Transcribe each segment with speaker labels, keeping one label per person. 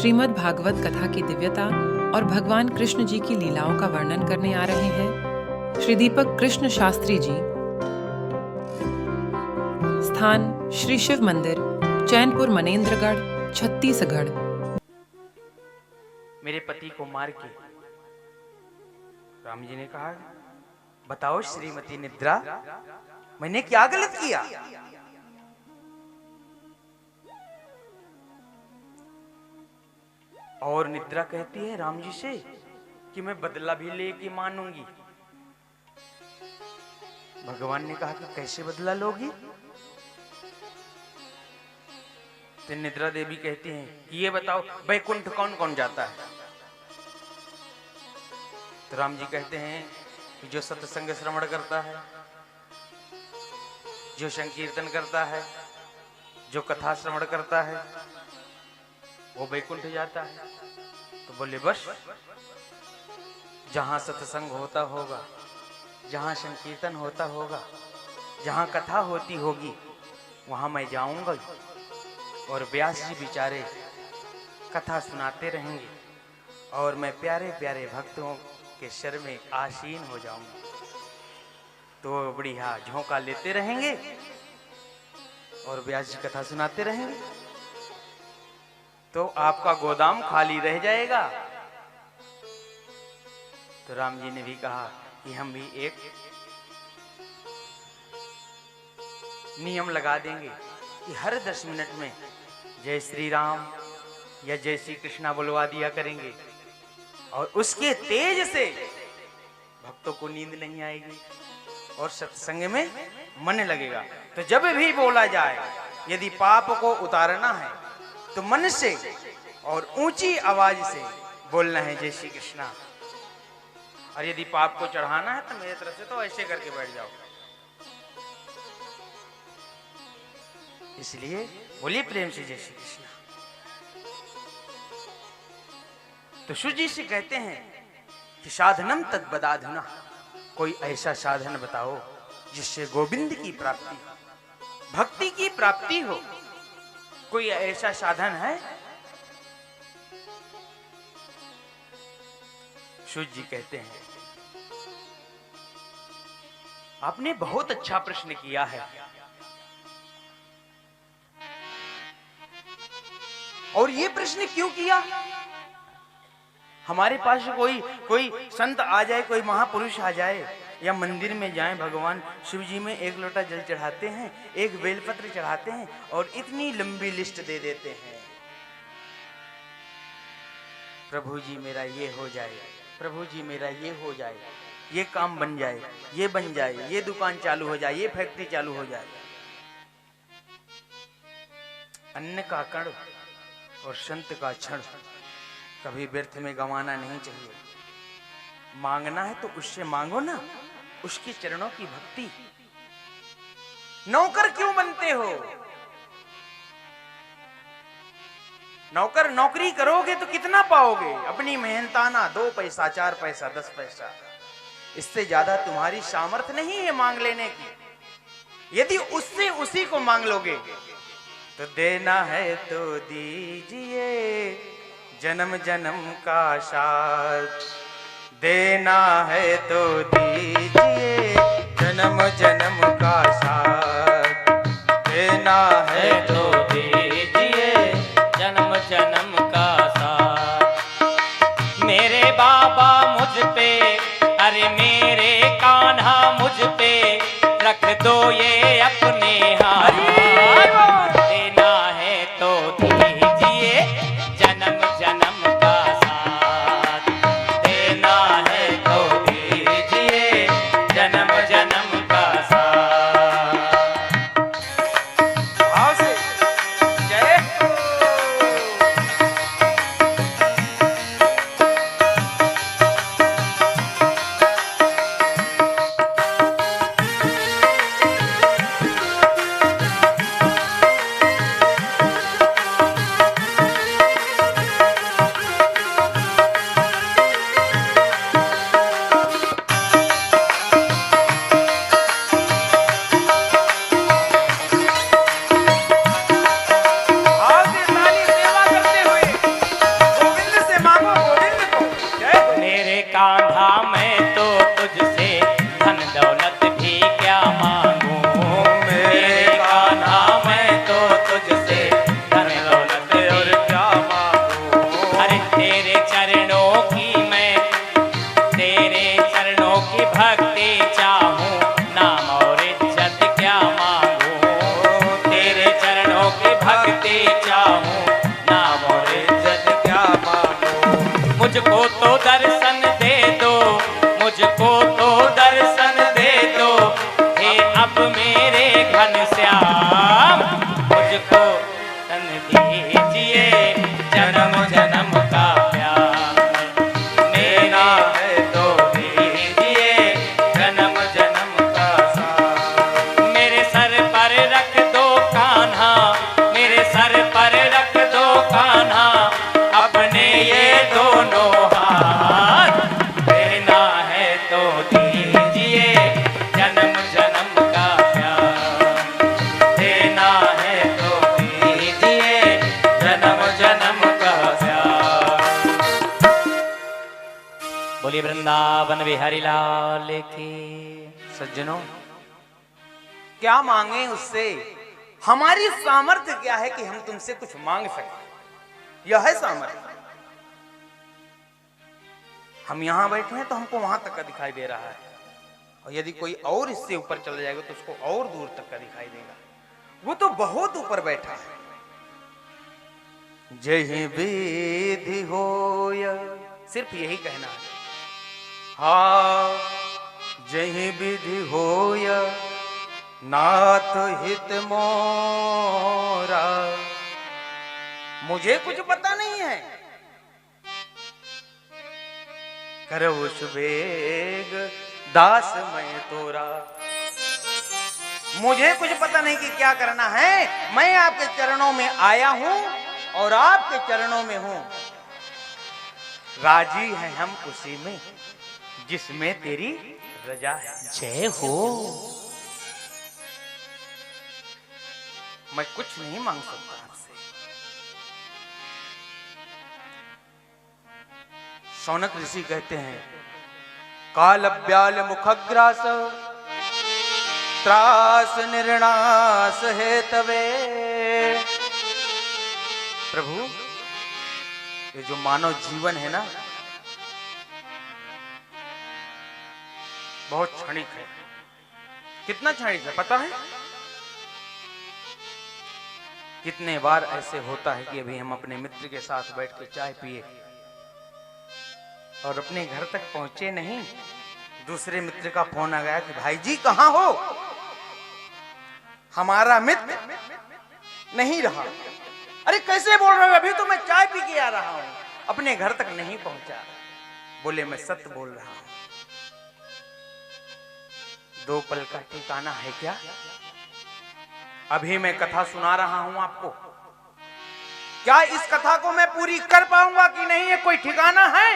Speaker 1: श्रीमद् भागवत कथा की दिव्यता और भगवान कृष्ण जी की लीलाओं का वर्णन करने आ रहे हैं श्री दीपक कृष्ण शास्त्री जी। स्थान श्री शिव मंदिर, चैनपुर, मनेंद्रगढ़, छत्तीसगढ़।
Speaker 2: मेरे पति को मार के राम जी ने कहा, बताओ श्रीमती निद्रा, मैंने क्या गलत किया? और निद्रा कहती है राम जी से कि मैं बदला भी लेके मानूंगी। भगवान ने कहा कि कैसे बदला लोगी? तो निद्रा देवी कहती हैं कि ये बताओ वैकुंठ कौन कौन जाता है? तो राम जी कहते हैं कि जो सत्संग श्रवण करता है, जो संकीर्तन करता है, जो कथा श्रवण करता है, वो वैकुंठ जाता है। तो बोले बस, जहां सत्संग होता होगा, जहां संकीर्तन होता होगा, जहां कथा होती होगी, वहां मैं जाऊंगा और व्यास जी बेचारे कथा सुनाते रहेंगे और मैं प्यारे प्यारे भक्तों के शर में आसीन हो जाऊंगा। तो बढ़िया झोंका लेते रहेंगे और व्यास जी कथा सुनाते रहेंगे, तो आपका गोदाम खाली रह जाएगा। तो राम जी ने भी कहा कि हम भी एक नियम लगा देंगे कि हर 10 मिनट में जय श्री राम या जय श्री कृष्णा बुलवा दिया करेंगे और उसके तेज से भक्तों को नींद नहीं आएगी और सत्संग में मन लगेगा। तो जब भी बोला जाए, यदि पाप को उतारना है तो मन से और ऊंची आवाज से बोलना है जय श्री कृष्णा, और यदि पाप को चढ़ाना है तो मेरी तरफ से तो ऐसे करके बैठ जाओ। इसलिए बोलिए प्रेम से जय श्री कृष्णा। तो शिव जी से कहते हैं कि साधनम तद बदाधुना, कोई ऐसा साधन बताओ जिससे गोविंद की प्राप्ति, भक्ति की प्राप्ति हो। कोई ऐसा साधन है? शिव जी कहते हैं आपने बहुत अच्छा प्रश्न किया है, और ये प्रश्न क्यों किया? हमारे पास कोई संत आ जाए, कोई महापुरुष आ जाए, या मंदिर में जाएं, भगवान शिव जी में एक लोटा जल चढ़ाते हैं, एक बेलपत्र चढ़ाते हैं और इतनी लंबी लिस्ट दे देते हैं, प्रभु जी मेरा ये हो जाए, प्रभु जी मेरा ये हो जाए, ये काम बन जाए, ये बन जाए, ये दुकान चालू हो जाए, ये फैक्ट्री चालू हो जाए। अन्न का कण और संत का क्षण कभी व्यर्थ में गंवाना नहीं चाहिए। मांगना है तो उससे मांगो ना, उसके चरणों की भक्ति। नौकर क्यों बनते हो? नौकर नौकरी करोगे तो कितना पाओगे? अपनी मेहनताना 2 पैसा, 4 पैसा, 10 पैसा, इससे ज्यादा तुम्हारी सामर्थ्य नहीं है मांग लेने की। यदि उससे उसी को मांग लोगे तो देना है तो दीजिए जन्म जन्म का साथ, देना है तो दीजिए जन्म जन्म का साथ, देना है तो दीजिए जन्म जन्म का साथ। मेरे बाबा मुझ पे, अरे मेरे कान्हा मुझ पे रख दो ये अपने हाथ, देना है तो दीजिए जन्म जन्म का साथ, देना है तो दीजिए जन्म जन्म का साथ।
Speaker 3: बोली वृंदावन बिहारी लाल की।
Speaker 2: सज्जनों, क्या मांगे उससे? हमारी सामर्थ्य क्या है कि हम तुमसे कुछ मांग सकें? यह है सामर्थ्य। हम यहां बैठे हैं तो हमको वहां तक का दिखाई दे रहा है, और यदि कोई और इससे ऊपर चला जाएगा तो उसको और दूर तक का दिखाई देगा। वो तो बहुत ऊपर बैठा है। जय विधि होय, सिर्फ यही कहना है। हाँ, जय विधि होय नाथ हित मोरा। मुझे कुछ पता नहीं है, करो सुबेग दास मैं तोरा। मुझे कुछ पता नहीं कि क्या करना है। मैं आपके चरणों में आया हूं और आपके चरणों में हूं। राजी हैं हम उसी में जिसमें तेरी रजा है।
Speaker 3: जय हो।
Speaker 2: मैं कुछ नहीं मांग सकता आपसे। शौनक ऋषि कहते हैं, काल ब्याल मुखग्रास त्रास निर्णास है तवे। प्रभु, ये जो मानव जीवन है ना, बहुत क्षणिक है। कितना क्षणिक है पता है? कितने बार ऐसे होता है कि अभी हम अपने मित्र के साथ बैठ के चाय पिए और अपने घर तक पहुंचे नहीं, दूसरे मित्र का फोन आ गया कि भाई जी कहां हो? हमारा मित्र नहीं रहा। अरे कैसे बोल रहे हो? अभी तो मैं चाय पी के आ रहा हूं, अपने घर तक नहीं पहुंचा। बोले मैं सत्य बोल रहा हूं। दो पल का ठिकाना है क्या? अभी मैं कथा सुना रहा हूं आपको, क्या इस कथा को मैं पूरी कर पाऊंगा कि नहीं, ये कोई ठिकाना है?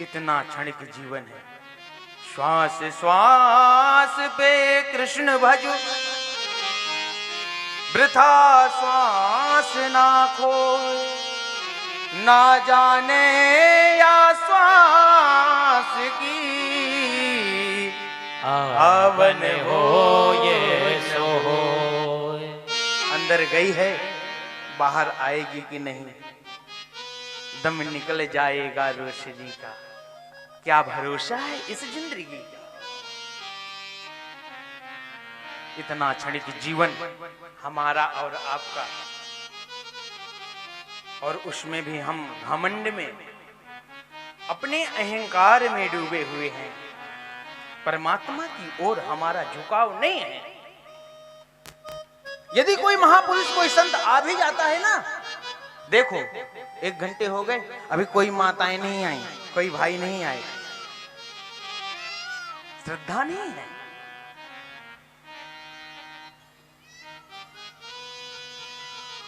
Speaker 2: इतना क्षणिक जीवन है। श्वास श्वास पे कृष्ण भजो, वृथा श्वास ना खो। ना जाने या श्वास की
Speaker 3: आवन हो ये सो हो।
Speaker 2: अंदर गई है, बाहर आएगी कि नहीं? दम निकल जाएगा रोश जी का, क्या भरोसा है इस जिंदगी का? इतना क्षणिक जीवन हमारा और आपका, और उसमें भी हम घमंड में, अपने अहंकार में डूबे हुए हैं। परमात्मा की ओर हमारा झुकाव नहीं है। यदि कोई महापुरुष, कोई संत आ भी जाता है ना, देखो 1 घंटे हो गए, अभी कोई माताएं नहीं आई, कोई भाई नहीं आए, श्रद्धा नहीं है।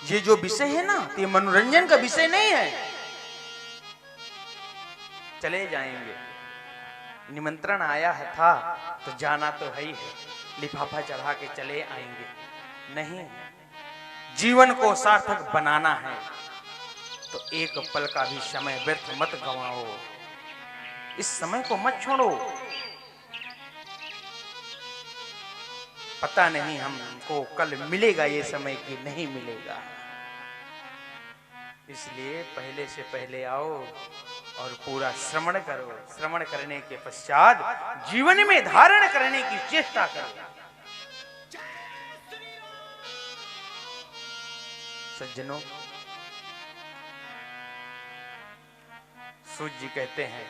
Speaker 2: ये जो विषय है ना, ये मनोरंजन का विषय नहीं है। चले जाएंगे, निमंत्रण आया है था तो जाना तो है ही है, लिफाफा चढ़ा के चले आएंगे। नहीं, जीवन को सार्थक बनाना है तो एक पल का भी समय व्यर्थ मत गंवाओ। इस समय को मत छोड़ो। पता नहीं हमको कल मिलेगा ये समय कि नहीं मिलेगा, इसलिए पहले से पहले आओ और पूरा श्रवण करो। श्रवण करने के पश्चात जीवन में धारण करने की चेष्टा करो। सज्जनों, सूत जी कहते हैं,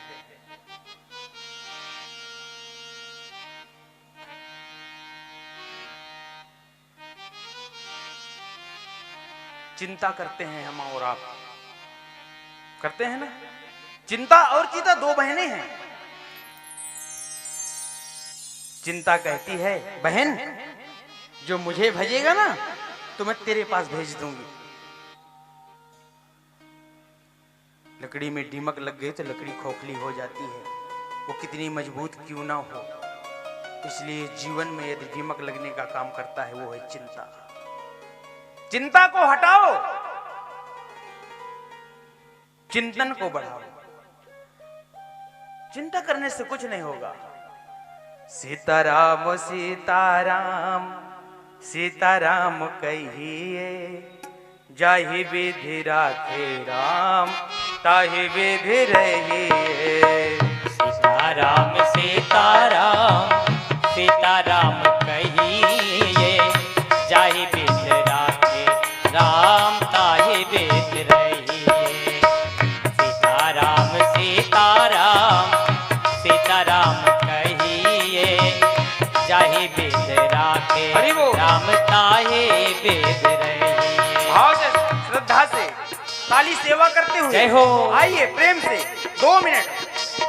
Speaker 2: चिंता करते हैं हम और आप, करते हैं ना? चिंता और चीता 2 बहनें हैं। चिंता कहती है, बहन जो मुझे भेजेगा ना तो मैं तेरे पास भेज दूंगी। लकड़ी में दीमक लग गई तो लकड़ी खोखली हो जाती है, वो कितनी मजबूत क्यों ना हो। इसलिए जीवन में यदि दीमक लगने का काम करता है वो है चिंता। चिंता को हटाओ चिंतन को बढ़ाओ। चिंता करने से कुछ नहीं होगा। सीताराम सीताराम सीताराम कहिए, जाहि विधि राखे राम ताहि विधि रहिए।
Speaker 3: सीताराम सीताराम सीताराम कहिए, जाहि विधि राखे राम ताहि विधि रहिए। सीताराम सीताराम सीताराम कहिए, जाहि विधि राखे राम ताहि विधि रहिए।
Speaker 2: भाव से, श्रद्धा से, काली सेवा करते हुए
Speaker 3: जय हो।
Speaker 2: आइए प्रेम से 2 मिनट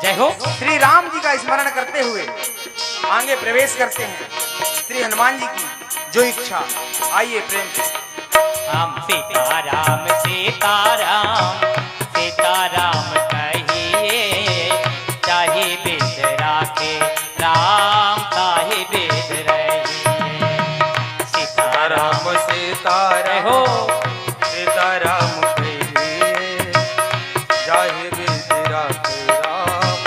Speaker 3: जय हो।
Speaker 2: श्री राम जी का स्मरण करते हुए आगे प्रवेश करते हैं। श्री हनुमान जी की जो इच्छा, आइए प्रेम से।
Speaker 3: हम सीताराम सीताराम सीताराम कहिए, चाहे विधि राखे राम ताहि विधि रहिए। सीताराम
Speaker 2: सीताराम
Speaker 3: हो।
Speaker 2: सीताराम कहिए, जाहि विधि राखे राम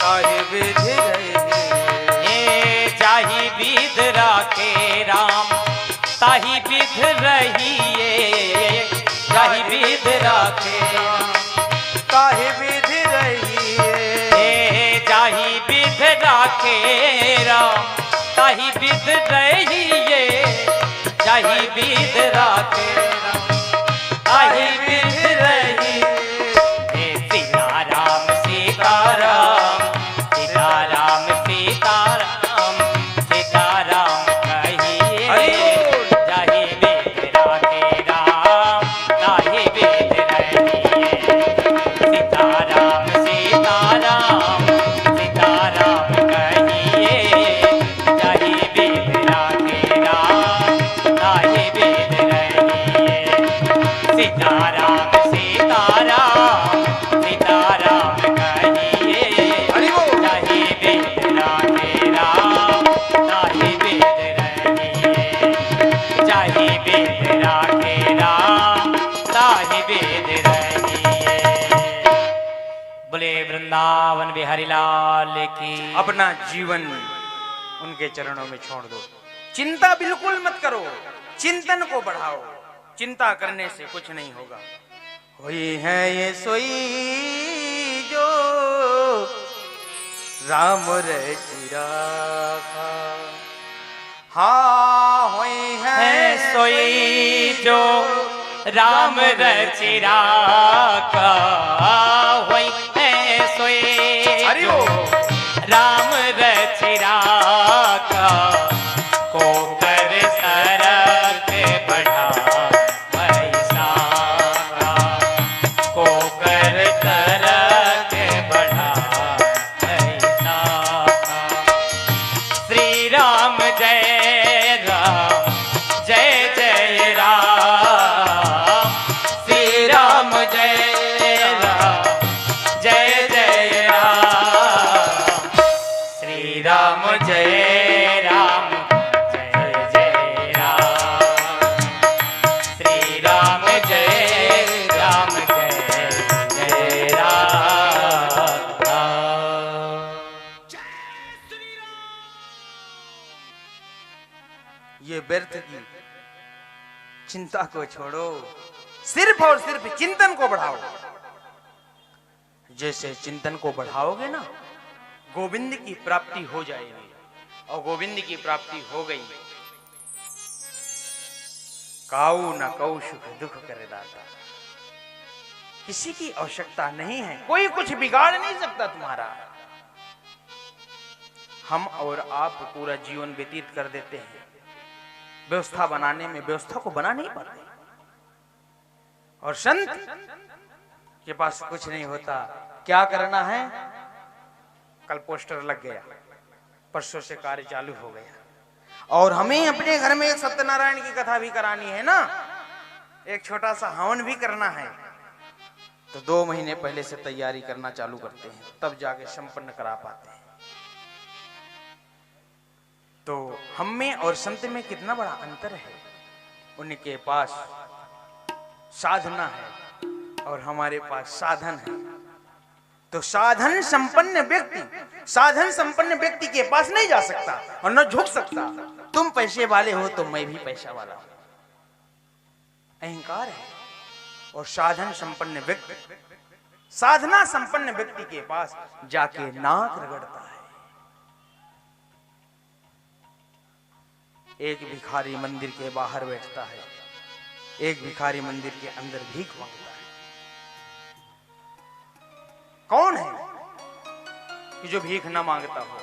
Speaker 2: ताहि विधि रहिए।
Speaker 3: जाहि विधि राखे राम ताहि विधि रहिए। जाहि विधि राखे राम
Speaker 2: ताहि विधि रहिए।
Speaker 3: जाहि विधि राखे राम ताहि विधि रहिए। जाहि विधि राखे राम ताहि विधि रहिए। सीताराम सीताराम सीताराम सीताराम सीताराम कहिए, जाहि विधि राखे राम ताहि विधि रहिए। सीताराम सीताराम सीताराम कहिए, जाहि विधि राखे राम ताहि विधि रहिए। सीताराम सीताराम सीताराम कहिए, जाहि विधि राखे राम ताहि विधि रहिए। जाहि विधि राखे राम ताहि विधि रहिए। बोले वृंदावन बिहारी लाल की।
Speaker 2: अपना जीवन उनके चरणों में छोड़ दो। चिंता बिल्कुल मत करो, चिंतन को बढ़ाओ। चिंता करने से कुछ नहीं होगा। हुई है ये सोई जो राम रचि राखा। हाँ हुई है
Speaker 3: सोई जो राम रचि राखा। होई है सोई
Speaker 2: हरि
Speaker 3: जो राम रचि राखा। को कर सरक बढ़ा पैसा, को कर सरक बढ़ा पैसा। श्री राम जय राम जय जय राम। श्री राम जय राम जय जय राम। श्री राम जय राम जय जय राम। श्री राम जय राम जय जय राम।
Speaker 2: ये व्यर्थ की चिंता को छोड़ो, सिर्फ और सिर्फ चिंतन को बढ़ाओ। जैसे चिंतन को बढ़ाओगे ना, गोविंद की प्राप्ति हो जाएगी। और गोविंद की प्राप्ति हो गई, काऊ न कऊ सुख दुख करे दाता। किसी की आवश्यकता नहीं है, कोई कुछ बिगाड़ नहीं सकता तुम्हारा। हम और आप पूरा जीवन व्यतीत कर देते हैं व्यवस्था बनाने में, व्यवस्था को बना नहीं पाते। और संत के पास कुछ नहीं होता, क्या करना है, कल पोस्टर लग गया, परसों से कार्य चालू हो गया। और हमें अपने घर में एक सत्यनारायण की कथा भी करानी है ना, एक छोटा सा हवन भी करना है, तो 2 महीने पहले से तैयारी करना चालू करते हैं, तब जाके संपन्न करा पाते हैं। तो हम में और संत में कितना बड़ा अंतर है। उनके पास साधना है, और हमारे पास साधन है। तो साधन संपन्न व्यक्ति के पास नहीं जा सकता और न झुक सकता। तुम पैसे वाले हो तो मैं भी पैसा वाला हूं, अहंकार है। और साधना संपन्न व्यक्ति के पास जाके नाक रगड़ता है। एक भिखारी मंदिर के बाहर बैठता है, एक भिखारी मंदिर के अंदर भीख मांगता है। कौन है कि जो भीख ना मांगता हो?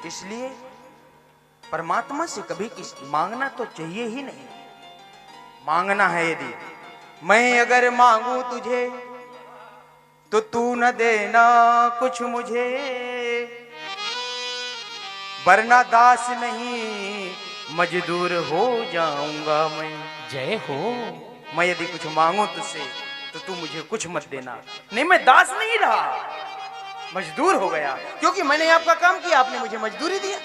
Speaker 2: इसलिए परमात्मा से कभी मांगना तो चाहिए ही नहीं। मांगना है यदि मैं अगर मांगू तुझे तो तू न देना कुछ मुझे, वरना दास नहीं मजदूर हो जाऊंगा मैं।
Speaker 3: जय हो।
Speaker 2: मैं यदि कुछ मांगू तुझसे तो तू मुझे कुछ मत देना। नहीं, मैं दास नहीं रहा, मजदूर हो गया, क्योंकि मैंने आपका काम किया, आपने मुझे मजदूरी दिया।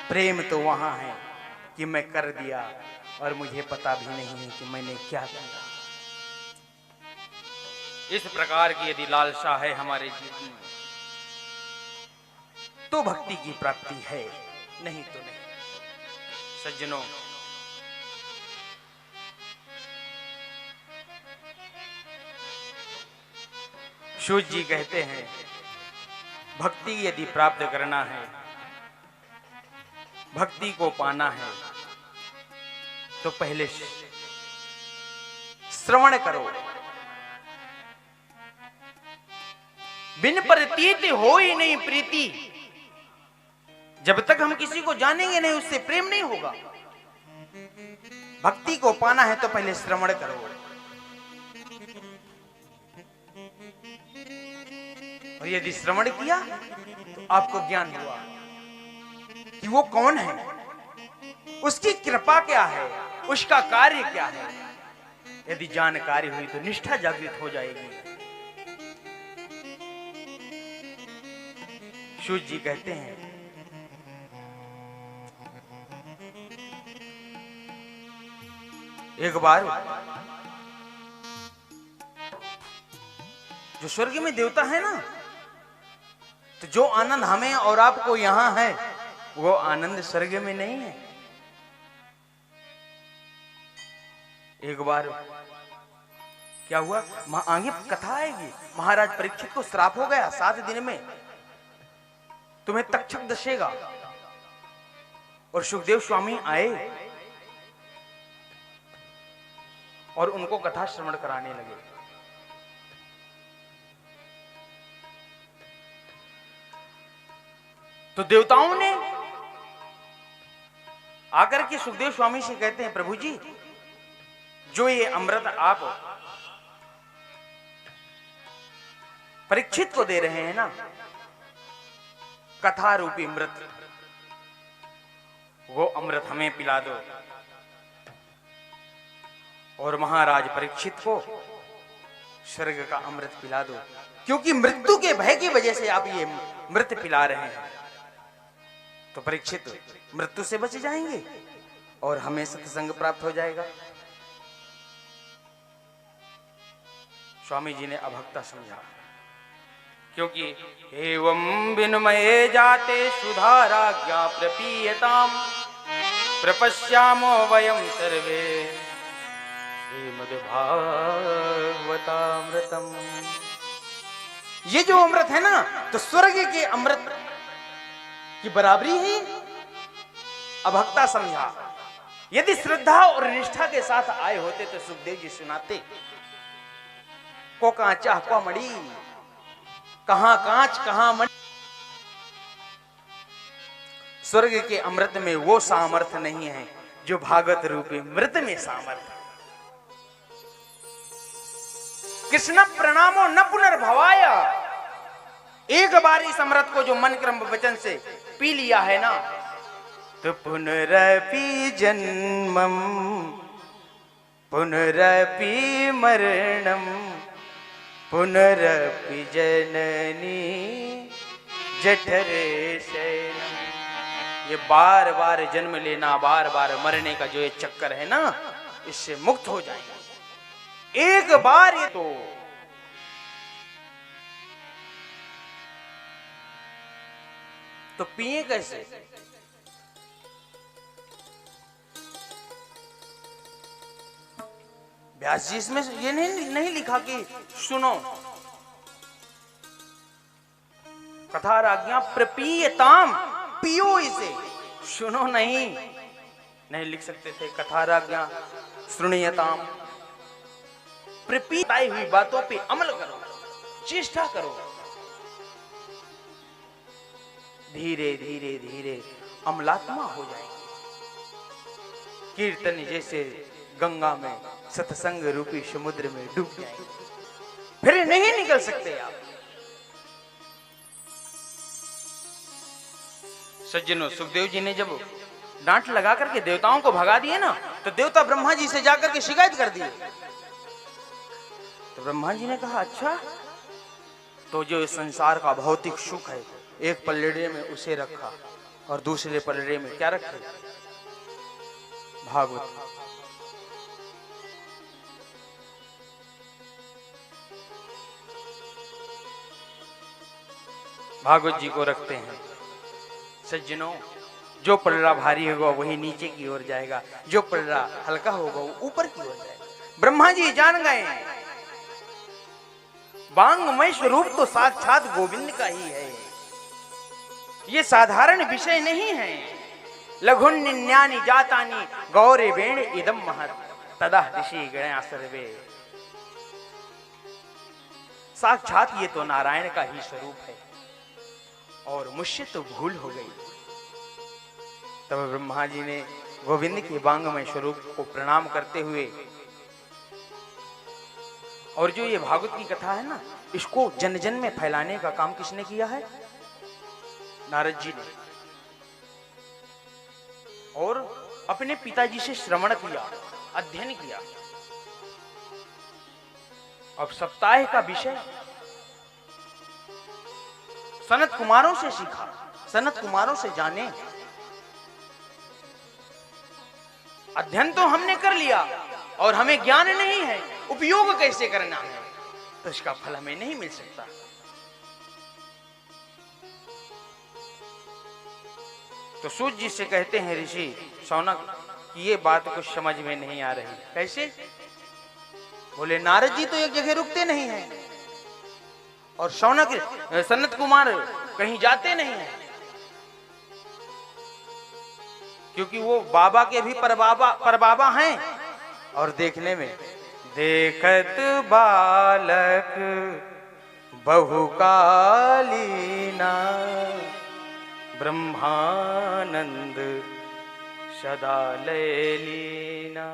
Speaker 2: प्रेम तो वहां है कि मैं कर दिया और मुझे पता भी नहीं है कि मैंने क्या किया।
Speaker 3: इस प्रकार की यदि लालसा है हमारे जीवन में
Speaker 2: तो भक्ति की प्राप्ति है, नहीं तो नहीं। सज्जनों, सूत जी कहते हैं भक्ति यदि प्राप्त करना है, भक्ति को पाना है तो पहले श्रवण करो। बिन प्रतीत हो ही नहीं प्रीति। जब तक हम किसी को जानेंगे नहीं, उससे प्रेम नहीं होगा। भक्ति को पाना है तो पहले श्रवण करो। और यदि श्रवण किया तो आपको ज्ञान हुआ कि वो कौन है, उसकी कृपा क्या है, उसका कार्य क्या है। यदि जानकारी हुई तो निष्ठा जागृत हो जाएगी। सूत जी कहते हैं एक बार जो स्वर्ग में देवता है ना, तो जो आनंद हमें और आपको यहां है वो आनंद स्वर्ग में नहीं है। एक बार क्या हुआ, आगे कथा आएगी। महाराज परीक्षित को श्राप हो गया, 7 दिन में तुम्हें तक्षक दसेगा। और सुखदेव स्वामी आए और उनको कथा श्रवण कराने लगे। तो देवताओं ने आकर के सुखदेव स्वामी से कहते हैं, प्रभु जी, जो ये अमृत आप परीक्षित को दे रहे हैं ना, कथा रूपी अमृत, वो अमृत हमें पिला दो। और महाराज परीक्षित को स्वर्ग का अमृत पिला दो, क्योंकि मृत्यु के भय की वजह से आप ये मृत पिला रहे हैं। तो परीक्षित मृत्यु से बच जाएंगे और हमें सत्संग प्राप्त हो जाएगा। स्वामी जी ने अभक्ता समझा, क्योंकि एवं विनमये जाते सुधाराज्ञा प्रपीयताम प्रपश्यामो वयं सर्वे श्रीमद्भागवतामृतम। ये जो अमृत है ना, तो स्वर्ग के अमृत की बराबरी है। अभक्ता समझा। यदि श्रद्धा और निष्ठा के साथ आए होते तो सुखदेव जी सुनाते, को कांचा को मड़ी, कहां कांच कहां मणि। स्वर्ग के अमृत में वो सामर्थ्य नहीं है जो भागवत रूपी मृत में सामर्थ्य। कृष्ण प्रणामो न पुनर्भवाय। एक बार इस अमृत को जो मन क्रम वचन से पी लिया है ना, तो पुनरपि जन्मम पुनरपि मरणम पुनरपि जननी जठरे शयनम। ये बार बार जन्म लेना, बार बार मरने का जो ये चक्कर है ना, इससे मुक्त हो जाएंगे। एक बार ये तो पिए कैसे? व्यास जी इसमें ये नहीं लिखा कि सुनो कथा राज्ञा प्रपीयताम, पियो इसे, सुनो नहीं लिख सकते थे। कथा राज्ञा श्रृणीयताम, प्रपीताई हुई बातों पे अमल करो, चेष्टा करो। धीरे धीरे धीरे अमलात्मा हो जाएगी। कीर्तन जैसे गंगा में सत्संग रूपी समुद्र में डूब जाएंगे, फिर नहीं निकल सकते आप। सज्जनों, सुखदेव जी ने जब डांट लगा करके देवताओं को भगा दिए ना, तो देवता ब्रह्मा जी से जाकर के शिकायत कर दिए। तो ब्रह्मा जी ने कहा अच्छा, तो जो इस संसार का भौतिक सुख है, एक पल्लेड़े में उसे रखा और दूसरे पल्लेड़े में क्या रखे? भागवत। भागवत जी को रखते हैं। सज्जनों, जो पलड़ा भारी होगा वही नीचे की ओर जाएगा, जो पलड़ा हल्का होगा वो ऊपर की ओर जाएगा। ब्रह्मा जी जान गए वांगमय स्वरूप तो साक्षात गोविंद का ही है, ये साधारण विषय नहीं है। लघुन्निन्यानि जातानि गौरवेण इदम महत् तदा ऋषि गणा सर्वे। साक्षात ये तो नारायण का ही स्वरूप है और मुझसे तो भूल हो गई। तब ब्रह्मा जी ने गोविंद के वांगमय स्वरूप को प्रणाम करते हुए, और जो ये भागवत की कथा है ना, इसको जन जन में फैलाने का काम किसने किया है? नारद जी ने। और अपने पिताजी से श्रवण किया, अध्ययन किया। अब सप्ताह का विषय सनत कुमारों से सीखा, सनत कुमारों से जाने। अध्ययन तो हमने कर लिया और हमें ज्ञान नहीं है, उपयोग कैसे करना है, तो इसका फल हमें नहीं मिल सकता। तो सूत जी से कहते हैं ऋषि शौनक कि ये बात कुछ समझ में नहीं आ रही। कैसे? बोले नारद जी तो एक जगह रुकते नहीं हैं और शौनक सनत कुमार कहीं जाते नहीं हैं, क्योंकि वो बाबा के भी परबाबा हैं। और देखने में देखत बालक बहुकालीना ब्रह्मानंद सदा लीना।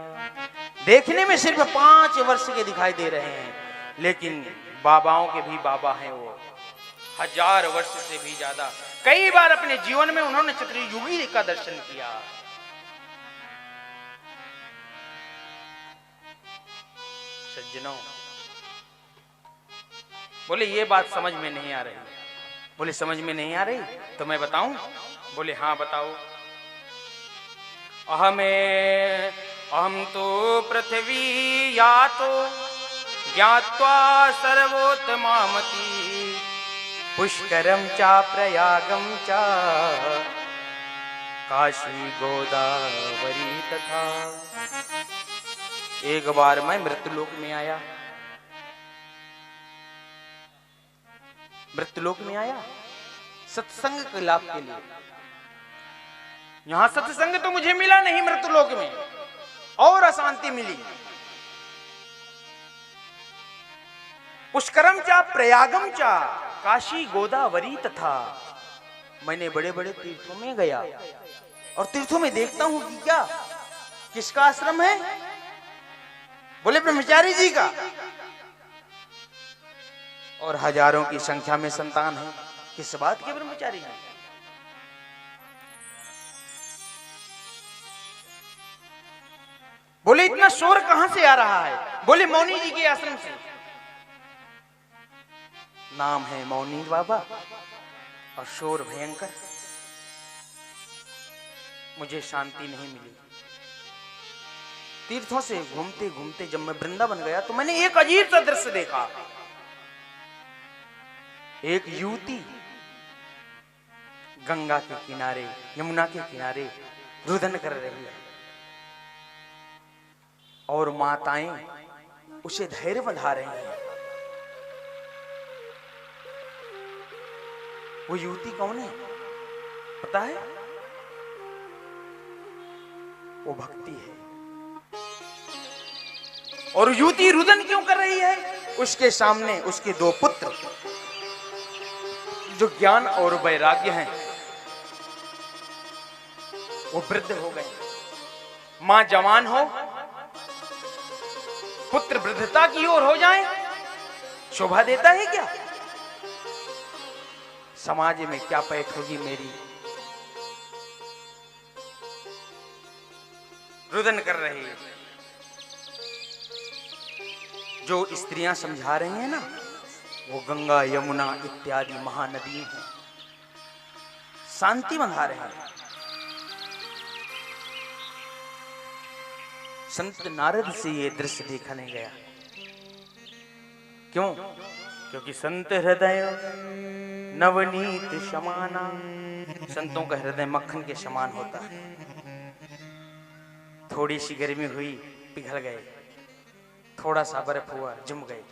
Speaker 2: देखने में सिर्फ 5 वर्ष के दिखाई दे रहे हैं, लेकिन बाबाओं के भी बाबा हैं वो, 1000 वर्ष से भी ज्यादा। कई बार अपने जीवन में उन्होंने चतुर्युगी का दर्शन किया। सज्जनों, बोले ये बात समझ में नहीं आ रही। बोले समझ में नहीं आ रही तो मैं बताऊं? बोले हाँ बताओ। अहम तो पृथ्वी या तो ज्ञात्वा सर्वोत्तमामति पुष्करम चा प्रयागम चा काशी गोदावरी तथा। एक बार मैं मृत्युलोक में आया, मृत्युलोक में आया सत्संग के लाभ के लिए। यहां सत्संग तो मुझे मिला नहीं मृत्युलोक में, और अशांति मिली। पुष्करम चा प्रयागम चा काशी गोदावरी तथा। मैंने बड़े बड़े तीर्थों में गया और तीर्थों में देखता हूं कि क्या किसका आश्रम है? बोले ब्रह्मचारी जी का, और हजारों की संख्या में संतान है। किस बात के ब्रह्मचारी हैं? बोले इतना शोर कहां से आ रहा है? बोले मौनी जी के आश्रम से। नाम है मौनी बाबा और शोर भयंकर। मुझे शांति नहीं मिली। तीर्थों से घूमते घूमते जब मैं वृंदावन गया तो मैंने एक अजीब सा दृश्य देखा। एक युवती गंगा के किनारे, यमुना के किनारे रुदन कर रही है और माताएं उसे धैर्य बंधा रही हैं। वो युवती कौन है पता है? वो भक्ति है। और युवती रुदन क्यों कर रही है? उसके सामने उसके दो पुत्र जो ज्ञान और वैराग्य हैं वो वृद्ध हो गए। मां जवान हो, पुत्र वृद्धता की ओर हो जाए, शोभा देता है क्या? समाज में क्या पैठ होगी मेरी। रुदन कर रही है। जो स्त्रियां समझा रही हैं ना, वो गंगा यमुना इत्यादि महानदियां हैं, शांति बंधा रहे हैं। संत नारद से ये दृश्य देखा नहीं गया। क्यों? क्योंकि संत हृदय नवनीत समाना, संतों का हृदय मक्खन के समान होता है। थोड़ी सी गर्मी हुई पिघल गए, थोड़ा सा बर्फ हुआ जम गए।